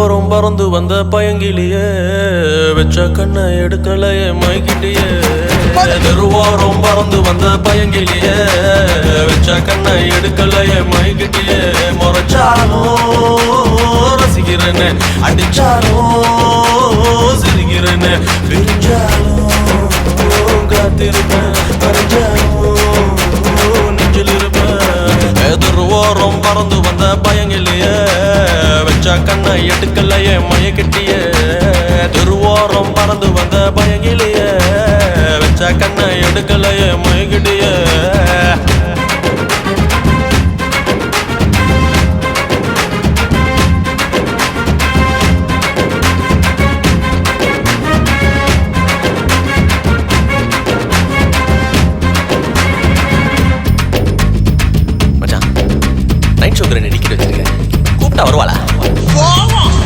தெருவோரம் பறந்து வந்த பயங்கிலியே வெச்ச கண்ணை எடுக்கலையே மைக்கிட்டியே தெருவோரம் பறந்து வந்த பயங்கிலியே வெச்ச கண்ணை எடுக்கலையே மைக்கிட்டியே முறைச்சாலும் ரசிக்கிறேன்னு அடிச்சாலும் சிரிக்கிறேன்னு பிரிஞ்சாலும் காத்திருப்பேன் பறிஞ்சாலும் நெஞ்சில் இருப்பேன் தெருவோரம் பறந்து வந்த பயங்கிலியே வெச்ச கண்ணை எடுக்கலையே மயக்கிட்டியே தெருவோரம் பறந்து வந்த பயங்கிலியே வெச்ச கண்ணை எடுக்கலையே